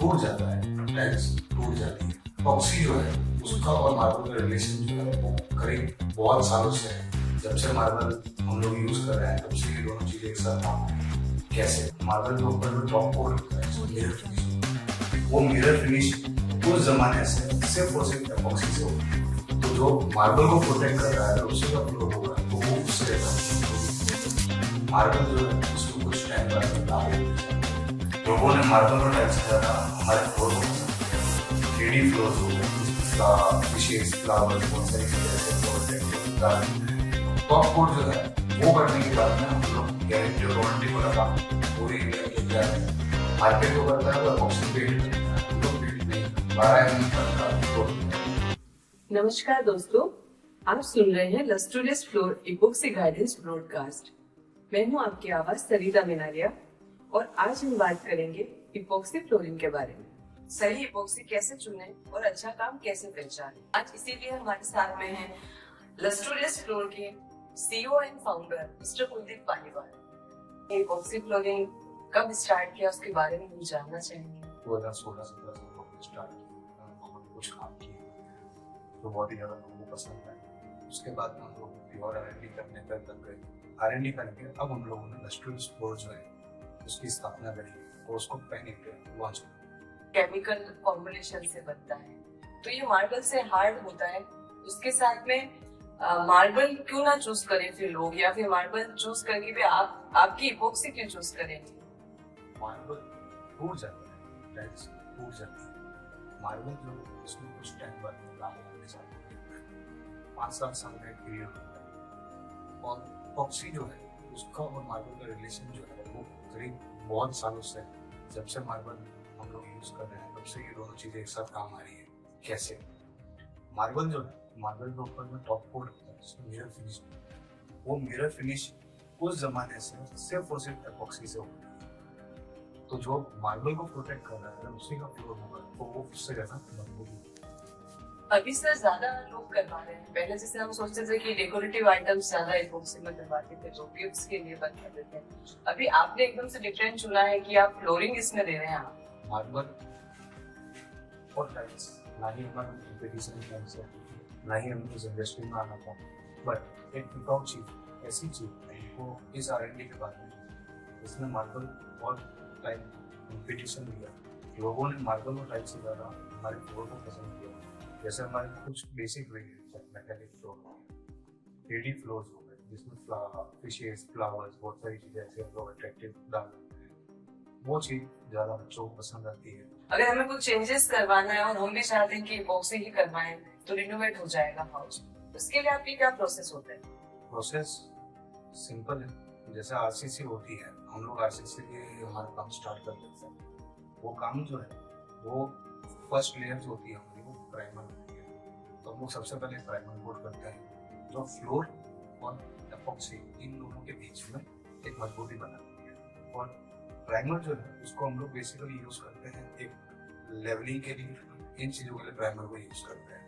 टूट जाता है, टाइल्स टूट जाती है। पॉक्सी जो है उसका और मार्बल का रिलेशन जो है वो करीब बहुत सालों से है। जब से मार्बल हम लोग यूज कर रहे हैं तब से ये दोनों चीजें एक साथ काम कर रही हैं। कैसे? मार्बल के ऊपर जो टॉप कोट होता है मिरर फिनिश, वो मिरर फिनिश उस जमाने से सिर्फ और सिर्फ एपॉक्सी से होती है। तो जो मार्बल को प्रोटेक्ट कर रहा है उससे का फ्लो होगा तो वो उससे रहता है। मार्बल जो है उसको कुछ टाइम बाद बदलाव होगा। लोगों ने मार्बल और टाइल्स से ज़्यादा हमारे फ्लोर को पसंद किया। 3D फ्लोर्स हो गए, विशेष फ्लावर्स, बहुत सारी चीज़ें ऐसे टॉप कोट जो है वो करने के बाद में हम लोग गारंटी और वारंटी को लगा पूरी इंडिया में मार्केट को करता है वो एपॉक्सी पेंट करता है, हम लोग पेंट नहीं 12 mm तक का फ्लोर। नमस्कार दोस्तों, आप सुन रहे हैं लस्टूरियस फ्लोर इपोक्सी गाइडेंस ब्रॉडकास्ट। मैं हूं आपकी आवाज सरिता मिनारिया और आज हम बात करेंगे इपोक्सी फ्लोरिंग के बारे में। सही इपोक्सी कैसे चुनें और अच्छा काम कैसे पहचानें। आज इसीलिए हमारे साथ में हैं लस्टूरियस फ्लोर के CEO and founder mister Kuldeep Paliwal. Epoxy flooring कब स्टार्ट किया उसके बारे में हम जानना चाहेंगे। 2016-17 से हम लोग स्टार्ट किया, हमने कुछ काम किए तो बहुत ही ज़्यादा लोगों को पसंद आया। उसके बाद हम लोग प्योर R&D करने तक लग गए। R&D करके अब हम लोगों ने लस्टूरियस फ्लोर जो है उसकी स्थापना करी और उसको पैन इंडिया लॉन्च किया। केमिकल कॉम्बिनेशन से बनता है तो ये मार्बल से हार्ड होता है। उसके साथ में मार्बल क्यों ना चूज करें फिर लोग, या फिर मार्बल चूज करके भी आपकी इपोक्सी क्यों चूज करेंगे। मार्बल टूट जाता है, टाइल्स टूट जाती है। मार्बल जो है उसमें कुछ टाइम बाद बदलाव होने जाता है, 5-7 साल का एक पीरियड होता है। और इपॉक्सी जो है उसका और मार्बल का रिलेशन जो है वो करीब बहुत सालों से है। जब से मार्बल हम लोग यूज कर रहे हैं तब से ये दोनों चीजें एक साथ काम आ रही है। कैसे? मार्बल जो है, मार्बल के ऊपर में टॉप कोट होता है जिसमें मिरर फिनिश, वो मिरर फिनिश उस जमाने से सिर्फ और सिर्फ एपॉक्सी से होता है। तो जो मार्बल को प्रोटेक्ट कर रहा है उसी का फ्लोर होगा तो वो उससे ज्यादा मजबूत होगा। अभी सर ज्यादा लोग करवा रहे हैं। पहले जैसे हम सोचते थे कि डेकोरेटिव आइटम्स ज्यादा इपोक्सी में करवाते थे, जो गिफ्ट्स के लिए बनवाते थे। अभी आपने एकदम से डिफरेंट चुना है कि आप फ्लोरिंग इसमें दे रहे हैं। आप मार्बल और टाइल्स ना ही हमारा कंपटीशन है, ना ही हमको इस इंडस्ट्री में आना था, बट एक टिकाऊ चीज, ऐसी चीज को इस R&D के बाद में इसने मार्बल और टाइल कंपटीशन दिया। लोगों ने मार्बल और टाइल से ज़्यादा हमारे फ्लोर को पसंद किया। जैसे हमारे कुछ बेसिक वेरिएंट्स हैं, मेटालिक फ्लोर, 3D फ्लोर्स हो गए जिसमें फिशेस, फ्लावर्स, बहुत सारी चीज़ें ऐसे हम लोग अट्रैक्टिव डाल देते हैं। वो चीज़ ज़्यादा बच्चों को पसंद आती है। अगर हमें कुछ चेंजेस करवाना है और हम भी चाहते हैं कि इपोक्सी ही करवाएं तो रिनोवेट हो जाएगा हाउस, उसके लिए आपकी क्या प्रोसेस होता है। प्रोसेस सिंपल है। जैसे RCC होती है, हम लोग RCC के हमारा काम स्टार्ट कर देते हैं। वो काम जो है वो फर्स्ट लेयर जो होती है हमारी वो प्राइमर होती है। तो हम लोग सबसे पहले प्राइमर कोट करते हैं जो फ्लोर और एपॉक्सी इन दोनों के बीच में एक मजबूती बनाती है। और प्राइमर जो है उसको हम लोग बेसिकली यूज करते हैं एक लेवलिंग के लिए, इन चीज़ों के लिए प्राइमर को यूज करते हैं।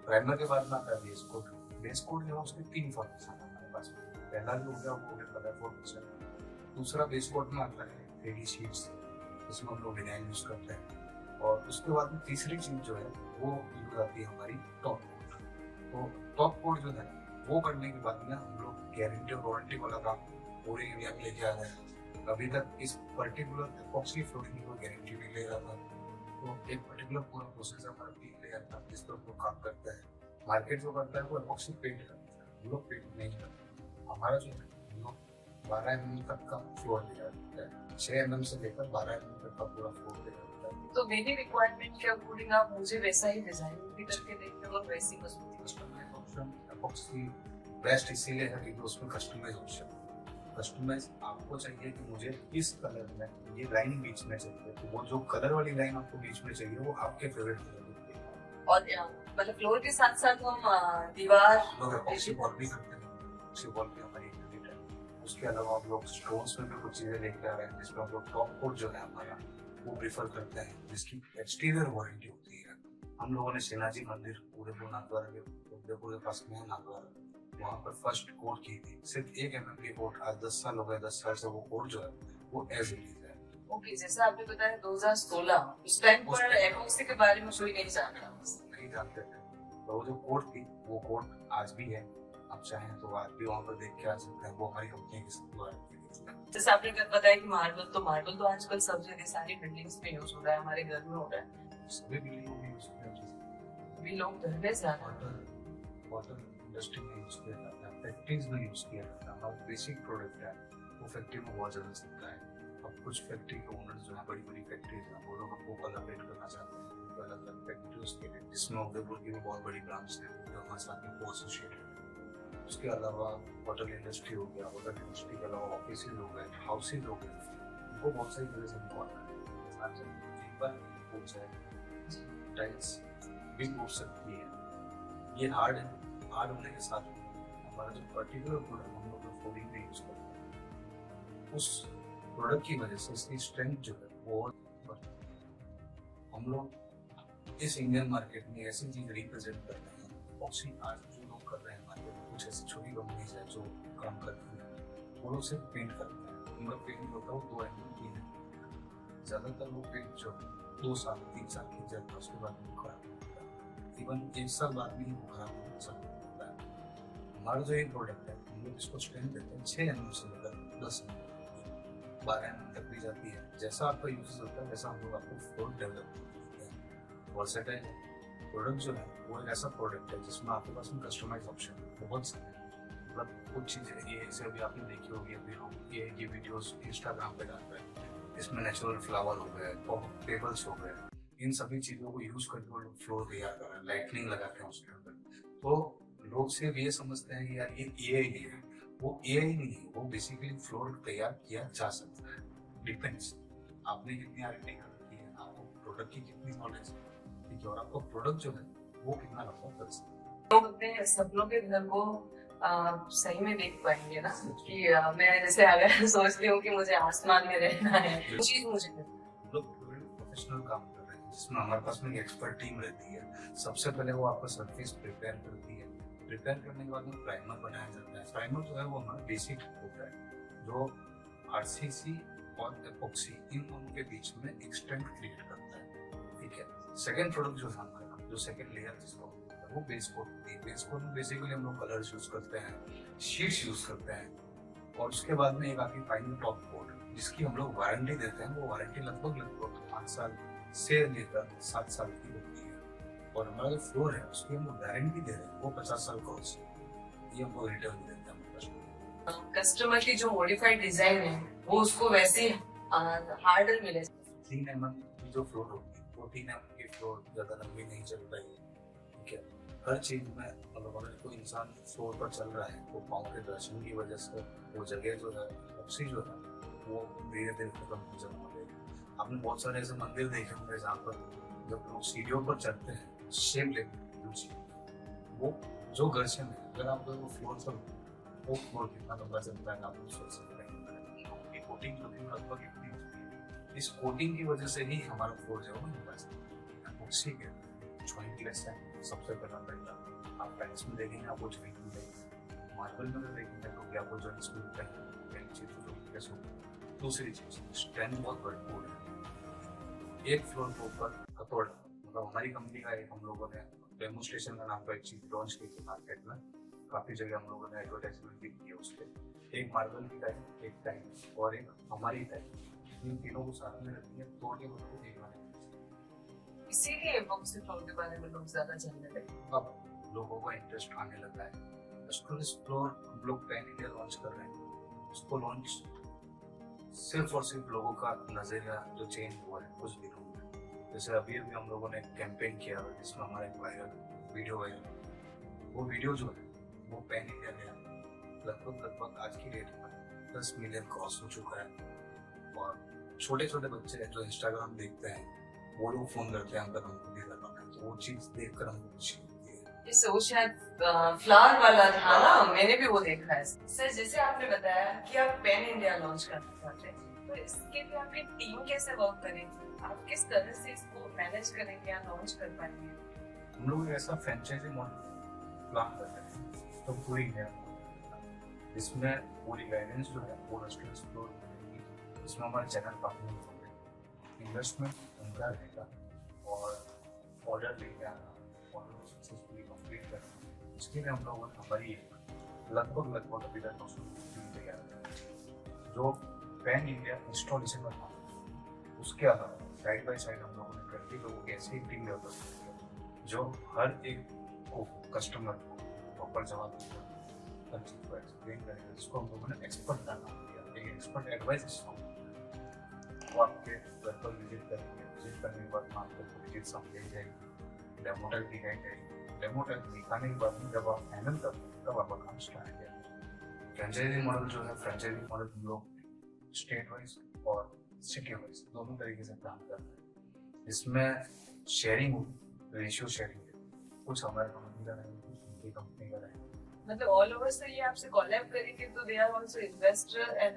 प्राइमर के बाद में आता है बेस कोट। बेस कोट जो है उसके 3 फॉर्म्स हैं हमारे पास। पहला जो हो गया वो हो गया कलर कोट, दूसरा बेस कोट में आता है 3D शीट्स, इसमें हम लोग विनाइल यूज करते हैं। और उसके बाद में तीसरी चीज जो है वो यूज आती है हमारी टॉप कोट। तो टॉप कोट जो है वो करने के बाद में हम लोग गारंटी और वारंटी वाला काम पूरे इंडिया में लेके आ रहे हैं। अभी तक इस पर्टिकुलर एपॉक्सी फ्लोरिंग की कोई गारंटी नहीं ले रहा था। तो एक पर्टिकुलर पूरा प्रोसेस हमारा 3 लेयर का जिस पर वो काम करता है। मार्केट जो करता है वो एपॉक्सी पेंट करता है, हम लोग पेंट नहीं करते। हमारा जो है हम लोग 12 mm तक का फ्लोर दिया जाता है, 6 mm से लेकर 12 mm तक का पूरा फ्लोर दिया जाता है। तो मेरी रिक्वायरमेंट के अकॉर्डिंग आप मुझे वैसा ही डिजाइन भी करके देंगे और वैसी मजबूती। कस्टमाइज ऑप्शन एपॉक्सी बेस्ट इसीलिए है क्योंकि उसमें कस्टमाइज ऑप्शन, कस्टमाइज आपको चाहिए कि मुझे इस कलर में ये लाइन बीच में चाहिए, तो वो जो कलर वाली लाइन आपको बीच में चाहिए वो आपके फेवरेट कलर की। और मतलब फ्लोर के साथ साथ हम दीवार लोग एपॉक्सी वॉल भी करते हैं, एपॉक्सी वॉल भी हमारी यूनिट है। उसके अलावा हम लोग स्टोन्स में भी कुछ चीजें लेके आ रहे हैं जिसमें हम लोग टॉप कोट जो है हमारा वो प्रेफर करते हैं, जिसकी एक्सटीरियर वारंटी होती है। हम लोगों ने सेनाजी मंदिर उदयपुर नाथद्वारा के उदयपुर के पास में है नाथद्वारा, वहाँ पर फर्स्ट कोट की थी। सिर्फ 1 mm की कोट, आज 10 साल हो गए, 10 साल से वो कोट जो है वो एज इट इज है। ओके, जैसा आपने बताया 2016, उस टाइम पर एपॉक्सी के बारे में कोई नहीं जानता। नहीं जानते थे। तो वो जो कोड थी वो कोड आज भी है, आप चाहें तो आज भी वहाँ पर देख के आ सकते हैं। वो हमारी कंपनी की जैसे आपने बताया कि मार्बल तो आजकल सब जगह सारी बिल्डिंग्स में यूज हो रहा है, हमारे घर में हो रहा है, सभी बिल्डिंगों में यूज किया जाता है। अभी लोग घर में ज्यादा वाटर इंडस्ट्री में यूज किया जाता है, फैक्ट्रीज में यूज किया जाता है। हमारा बेसिक प्रोडक्ट है वो फैक्ट्री में बहुत ज्यादा चलता है। अब कुछ फैक्ट्री के ओनर्स जो है, बड़ी बड़ी फैक्ट्रीज हैं, वो लोग हमको कोलैबोरेट करना चाहते हैं तो अलग अलग फैक्ट्रीज के लिए, जिसमें उदयपुर की भी बहुत बड़ी ब्रांच है जो हमारे साथ में को एसोसिएटेड है। उसके अलावा होटल इंडस्ट्री हो गया, होटल इंडस्ट्री के अलावा ऑफिस हो गए, हाउसेज हो गए, उनको बहुत सारी तरह से इम्पोर्टेंट है। टाइल्स भी टूट सकती है, ये हार्ड है। हार्ड होने के साथ हमारा जो पर्टिकुलर प्रोडक्ट हम लोग फ्लोरिंग में यूज करते हैं, उस प्रोडक्ट की वजह से इसकी स्ट्रेंथ जो है वो हम लोग इस इंडियन मार्केट में ऐसी चीज रिप्रेजेंट कर रहे हैं। ऑक्सी आज जो लोग कर रहे हैं मार्केट में, कुछ ऐसी छोटी कंपनीज है जो काम करती है, वो लोग सिर्फ पेंट करते हैं। उनका पेंट होता है वो 2 एम 3 एम, ज्यादातर वो पेंट जो 2 साल 3 साल की जाता है, उसके बाद वो खराब होता है। इवन 1 साल बाद भी वो खराब हो सकता है। हमारा जो ये प्रोडक्ट है, हम लोग इसको स्ट्रेंथ देते हैं 6 एम से लेकर 10 एम 12 एम तक भी जाती है। जैसा आपका यूज होता है वैसा हम लोग आपको फ्लोर डेवलप करते हैं। वर्सेटाइल प्रोडक्ट जो है वो एक ऐसा प्रोडक्ट है जिसमें आपके पास में कस्टमाइज ऑप्शन बहुत सारे, मतलब कुछ चीज़ें ये जैसे अभी आपने देखी होगी, अभी लोग ये वीडियोस इंस्टाग्राम पे डाल रहे हैं, इसमें नेचुरल फ्लावर हो गए, टेबल्स हो गए, इन सभी चीज़ों को यूज करके वो लोग फ्लोर तैयार कर रहे हैं, लाइटनिंग लगाते हैं उसके अंदर। तो लोग सिर्फ ये समझते हैं कि यार ये एआई नहीं है, वो एआई नहीं है, वो बेसिकली फ्लोर तैयार किया जा सकता है। डिपेंड्स आपने कितनी आर्टिंग रखी है, आपको प्रोडक्ट की कितनी नॉलेज है, ठीक है, और आपका प्रोडक्ट जो है वो कितना लंबा कर सकता है। लोग अपने सपनों के घर को सही में देख पाएंगे ना, कि मैं जैसे अगर सोचती हूँ कि मुझे आसमान में रहना है, चीज मुझे लोग प्रोफेशनल काम कर रहे हैं जिसमें हमारे पास में एक्सपर्ट टीम रहती है। सबसे पहले वो आपका सरफेस प्रिपेयर करती है, प्रिपेयर करने के बाद में प्राइमर बनाया जाता है। प्राइमर जो है वो हमारा बेसिक होता है जो आरसीसी और एपॉक्सी इन दोनों के बीच में एक स्ट्रेंथ क्रिएट करता है, ठीक है। सेकंड प्रोडक्ट जो हमारा, जो सेकंड लेयर जिसको वो बेस कोट होती है। बेस कोट में बेसिकली हम लोग कलर्स यूज करते हैं, शीट्स यूज करते हैं, और उसके बाद में एक आती फाइनल टॉप कोट जिसकी हम लोग वारंटी देते हैं। वो वारंटी लगभग 5 साल से लेकर 7 साल की होती है। और हमारा जो फ्लोर है उसकी हम लोग गारंटी दे रहे हैं वो 50 साल कोर्स, ये हमको रिटर्न देते हैं। कस्टमर की जो मॉडिफाइड डिजाइन है वो उसको वैसे हार्डर मिले। 3 mm की जो फ्लोर होती है वो 3 mm की फ्लोर ज्यादा लंबी नहीं चल पाएगी, ठीक है। हर चीज में मतलब अगर कोई इंसान फ्लोर पर चल रहा है तो पाँव के दर्शन की वजह से वो जगह जो है, ऑक्सी जो है, वो धीरे धीरे खत्म हो जाती है। आपने बहुत सारे ऐसे मंदिर देखे होंगे जहाँ पर जब लोग सीढ़ियों पर चढ़ते हैं शेप लेते हैं, वो जो घर्षण है, अगर आप वो फ्लोर पर, वो फ्लोर कितना लंबा चलता है आप सोच सकते हैं। कोटिंग जो है लगभग इतनी होती है, इस कोटिंग की वजह से ही हमारा फ्लोर जो है वो लंबा चलता है। ऑक्सी के जॉइंटलेस है सबसे पहला आप टाइल्स में देखेंगे आपको जॉइंट मिलेगी, मार्बल में देखेंगे तो क्या आपको जॉइंट्स मिलते हैं, पहली चीज तो जॉइंटलेस होगी। दूसरी चीज स्ट्रेंथ बहुत भरपूर है। एक फ्लोर के ऊपर हथौड़ा, मतलब हमारी कंपनी का एक हम लोगों ने डेमोन्स्ट्रेशन का नाम का एक चीज लॉन्च की थी मार्केट में, काफी जगह हम लोगों ने एडवर्टाइजमेंट भी की है उसके। एक मार्बल की टाइप, एक टाइप और एक हमारी टाइप, इन तीनों को साथ में रखी है, तोड़ के उसको देखना है। इसीलिए एपॉक्सी फ्लोर के बारे में लोग ज्यादा जानने लगे। अब लोगों का इंटरेस्ट आने लगा है। स्टोरेज फ्लोर हम लोग पैन इंडिया लॉन्च कर रहे हैं। उसको लॉन्च सिर्फ और सिर्फ लोगों का नजरिया जो चेंज हुआ है कुछ दिनों में। जैसे अभी अभी हम लोगों ने कैंपेन किया जिसमें हमारा एक वायरल वीडियो है, वो वीडियो जो है वो पैन इंडिया गया, लगभग आज की डेट में 10 मिलियन क्रॉस हो चुका है। और छोटे छोटे बच्चे जो इंस्टाग्राम देखते हैं वो लोग फोन करते हैं अंकल हमको दे दो, तो वो चीज देखकर हमको खुशी होती है। इस वो शायद फ्लावर वाला था ना, मैंने भी वो देखा है। सर जैसे आपने बताया कि आप पैन इंडिया लॉन्च करना चाहते हैं, तो इसके लिए आपकी टीम कैसे वर्क करेगी, आप किस तरह से इसको मैनेज करेंगे या लॉन्च कर पाएंगे? हम लोग ऐसा फ्रेंचाइजी मॉडल प्लान कर रहे हैं तो पूरी इंडिया इसमें पूरी गाइडेंस जो है वो रेस्टोरेंट एक्सप्लोर करेगी। इसमें हमारे चैनल पार्टनर होंगे, इन्वेस्टमेंट उनका रहेगा और ऑर्डर लेके आना और सक्सेसफुली कंप्लीट करना, उसके लिए हम लोगों ने हमारी लगभग अभी तक 200 टीम तैयार है जो पैन इंडिया इंस्टॉलेशन का काम है। उसके अलावा साइड बाय साइड हम लोगों ने 20 लोगों की ऐसी एक टीम डेवलप की है जो हर एक को कस्टमर को प्रॉपर जवाब देगा, हर चीज को एक्सप्लेन करेगा, जिसको हम लोगों ने एक्सपर्ट का नाम दिया। एक एक्सपर्ट एडवाइस वो आपके घर पर विजिट करेंगे, विजिट करने के बाद आपको विजिट समझाई जाएगी, डेमो टाइप दिखाई जाएगी, डेमो टाइप दिखाने के बाद जब आप फाइनल करते हैं तब आपका काम स्टार्ट किया। फ्रेंचाइजी मॉडल जो है, फ्रेंचाइजी मॉडल हम लोग स्टेट वाइज और सिटी वाइज दोनों तरीके से काम करते हैं। इसमें शेयरिंग होगी, रेशियो शेयरिंग है, कुछ हमारे कंपनी का रहेगा, कुछ उनकी कंपनी का रहेगा। मतलब ऑल ओवर से ये आपसे कोलैब करेंगे तो they are also investor and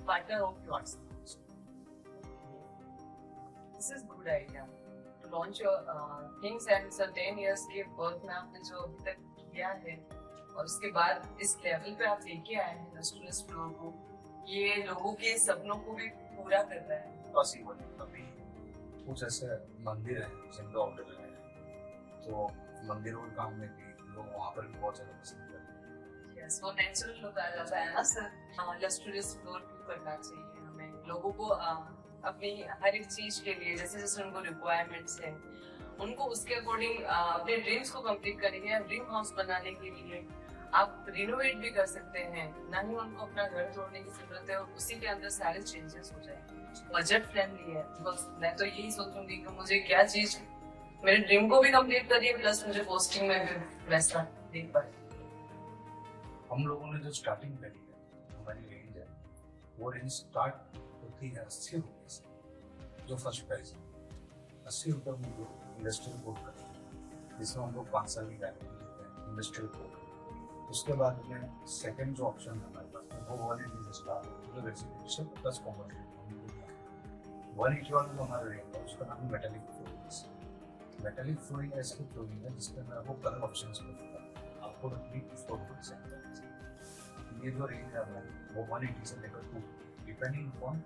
partner of yours. This is good idea to launch your things and certain years के वर्क में आपने जो अभी तक किया है और उसके बाद इस लेवल पे आप लेके आए हैं लस्ट्रियस फ्लोर को, ये लोगों के सपनों को भी पूरा कर रहा है। पॉसिबल अभी कुछ ऐसे मंदिर हैं जिनका ऑर्डर है, तो मंदिरों के काम में भी लोग वहाँ पर भी बहुत ज़्यादा पसंद करते हैं। यस, वो नेचुरल लुक आ जाता है ना सर। लस्ट्रियस फ्लोर भी करना चाहिए हमें लोगों को अपनी हर एक चीज के लिए जैसे जैसे उनको रिक्वायरमेंट्स है उनको उसके अकॉर्डिंग अपने ड्रीम्स को कंप्लीट करेंगे। ड्रीम हाउस बनाने के लिए आप रिनोवेट भी कर सकते हैं, ना ही उनको अपना घर छोड़ने की जरूरत है और उसी के अंदर सारे चेंजेस हो जाएंगे। बजट फ्रेंडली है, बस मैं तो यही सोचूंगी कि मुझे क्या चीज मेरे ड्रीम को भी कंप्लीट करिए प्लस मुझे पोस्टिंग में भी वैसा देख पाए। हम लोगों ने जो स्टार्टिंग करी है, हमारी रेंज है, वो रेंज स्टार्ट होती है 80 रुपये से, जो फर्स्ट प्राइस है 80 रुपये में लोग इंडस्ट्रियल कोड करते हैं, जिसमें हम लोग 5 साल की गारंटी देते हैं इंडस्ट्रियल कोड। उसके बाद में सेकंड जो ऑप्शन है हमारे पास में वो 180 से स्टार्ट है, जो रेजिडेंशियल प्लस कॉमर्शियल। 180 वाला जो हमारा रेंज है उसका नाम है मेटालिक फ्लोरिंग। मेटालिक फ्लोरिंग ऐसी फ्लोरिंग है जिसके अंदर आपको कलर ऑप्शंस मिलता है, आपको अपनी फ्लोर को डिजाइन करना है। ये जो रेंज है हमारी वो 180 से लेकर 2 depending upon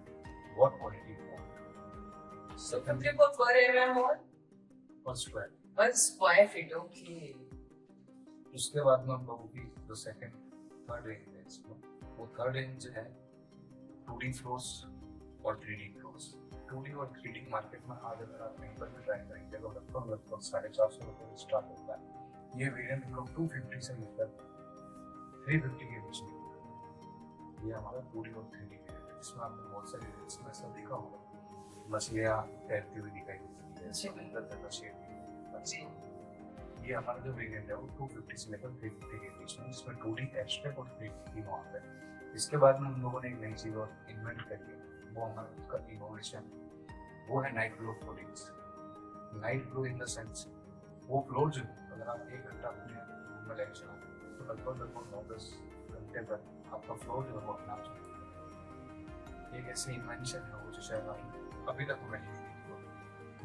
what quality you want. सबके को पर एमएम और पर स्क्वायर फीट। ओके, उसके बाद में हम लोगों की जो सेकंड थर्ड रेंज है इसमें, वो थर्ड रेंज है 2D फ्लोर्स और 3D फ्लोर्स। 2D और 3D मार्केट में आज अगर आप कहीं पर भी ट्राई करेंगे तो लगभग 450 रुपये से स्टार्ट होता है। ये वेरिएंट हम लोग 250 से लेकर 350 के बीच में होता है। ये हमारा 2D और 3D वेरिएंट है, जिसमें आपने बहुत सारे रेंज में ऐसा देखा होगा, मछलियाँ तैरती हुई दिखाई देती है, समंदर जैसा शेप जी। ये हमारा जो वेरिएंट है वो 250 से लेकर 350 के बीच में, जिसमें 2D एब्स्ट्रैक्ट और 3D तीनों आता है। इसके बाद में हम लोगों ने एक नई चीज और इन्वेंट करी है, वो हमारा उसका इनोवेशन, वो है night glow floorings. Night glow in the sense वो फ्लोर जो अगर आप 1 घंटा अपने रूम में लेके चलाते हैं तो लगभग 9-10 घंटे तक आपका फ्लोर जो है वो अपने आप चलता है। एक ऐसी इन्वेंशन है वो जो शायद अभी तक मैंने नहीं देखी हो,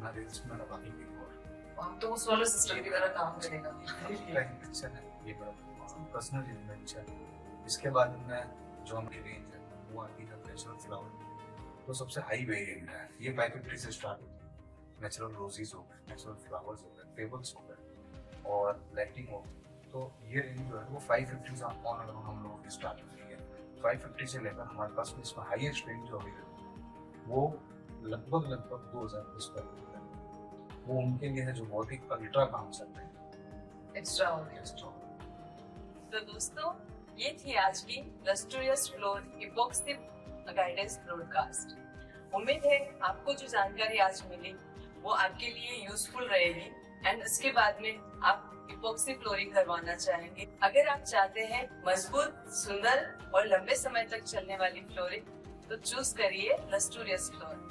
ना रील्स में ना बाकी कहीं और। तो वो सोलर सिस्टम की तरह काम करेगा। इन्वेंशन है ये, बड़ा पर्सनल इन्वेंशन। इसके बाद में जो हमारी रेंज है वो आती है नेचुरल फ्लावर, तो सबसे हाई वेरिएंट है ये 550 से स्टार्ट होती है। नेचुरल रोजेस हो गए, नेचुरल फ्लावर्स हो गए, टेबल्स हो गए और लाइटिंग हो गई, तो ये रेंज जो है वो 550 से ऑन अराउंड हम लोगों की स्टार्ट होती है। 550 से लेकर हमारे पास में इसमें हाईएस्ट रेंज जो है वो लगभग 2000 स्क्वायर फीट है। वो उनके लिए है जो बहुत ही अल्ट्रा काम सकते हैं, एक्स्ट्रा। तो दोस्तों ये थी आज की लस्ट्रियस फ्लोर इपॉक्सी गाइडेंस ब्रॉडकास्ट। उम्मीद है आपको जो जानकारी आज मिली वो आपके लिए यूजफुल रहेगी एंड उसके बाद में आप इपॉक्सी फ्लोरिंग करवाना चाहेंगे। अगर आप चाहते हैं मजबूत, सुंदर और लंबे समय तक चलने वाली फ्लोरिंग तो चूज करिए लस्ट्रियस फ्लोर।